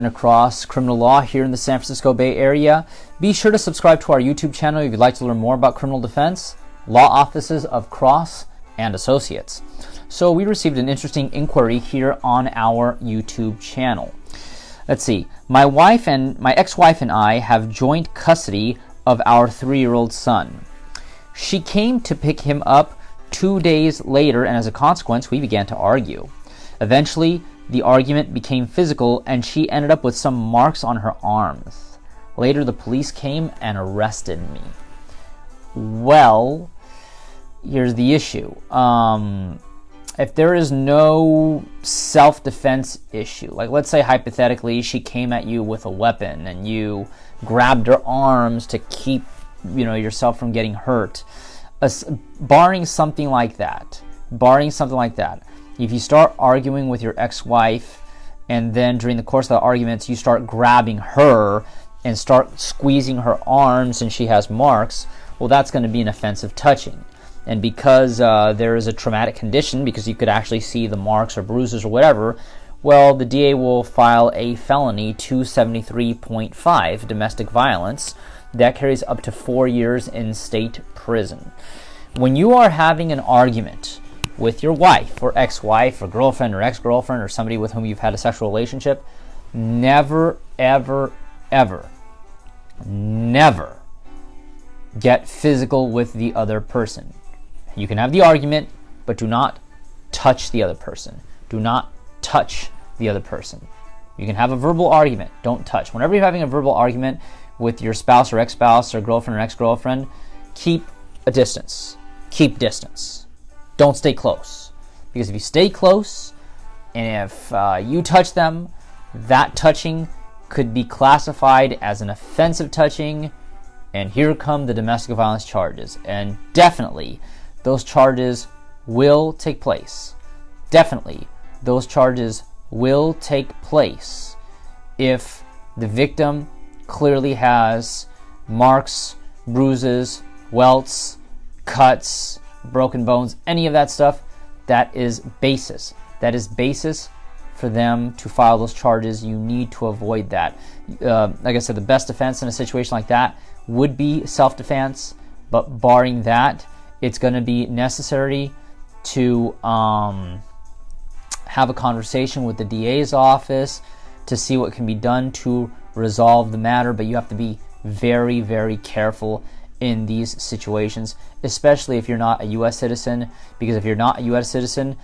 Across criminal law here in the San Francisco Bay Area. Be sure to subscribe to our YouTube channel if you'd like to learn more about criminal defense, law offices of Cross and Associates. So we received an interesting inquiry here on our YouTube channel. Let's see. My ex-wife and I have joint custody of our 3-year-old son. She came to pick him up 2 days later, and as a consequence, we began to argue. Eventually, the argument became physical, and she ended up with some marks on her arms. Later, the police came and arrested me. Well, here's the issue. If there is no self-defense issue, like let's say hypothetically she came at you with a weapon and you grabbed her arms to keep yourself from getting hurt, barring something like that, if you start arguing with your ex-wife and then during the course of the arguments you start grabbing her and start squeezing her arms and she has marks, well, that's going to be an offensive touching. And because there is a traumatic condition, because you could actually see the marks or bruises or whatever, well, the DA will file a felony 273.5, domestic violence. That carries up to 4 years in state prison. When you are having an argument with your wife or ex-wife or girlfriend or ex-girlfriend or somebody with whom you've had a sexual relationship, never, ever, ever, never get physical with the other person. You can have the argument, but do not touch the other person. Do not touch the other person. You can have a verbal argument, don't touch. Whenever you're having a verbal argument with your spouse or ex-spouse or girlfriend or ex-girlfriend, keep a distance. Keep distance. Don't stay close, because if you stay close and if you touch them, that touching could be classified as an offensive touching, and here come the domestic violence charges. And definitely those charges will take place. Definitely those charges will take place if the victim clearly has marks, bruises, welts, cuts, broken bones, any of that stuff. That is basis. That is basis for them to file those charges. You need to avoid that. Like I said, the best defense in a situation like that would be self-defense, but barring that, it's going to be necessary to have a conversation with the DA's office to see what can be done to resolve the matter. But you have to be very, very careful in these situations, especially if you're not a U.S. citizen, because if you're not a U.S. citizen,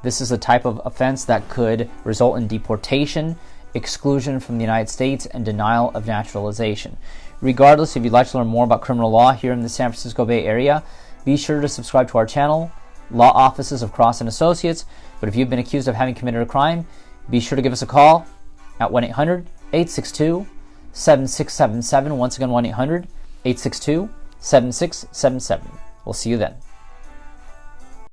this is a type of offense that could result in deportation, exclusion from the United States, and denial of naturalization. Regardless, if you'd like to learn more about criminal law here in the San Francisco Bay Area, be sure to subscribe to our channel, Law Offices of Cross and Associates. But if you've been accused of having committed a crime, be sure to give us a call at 1-800-862-7677. Once again, 1-800-862-7677. We'll see you then.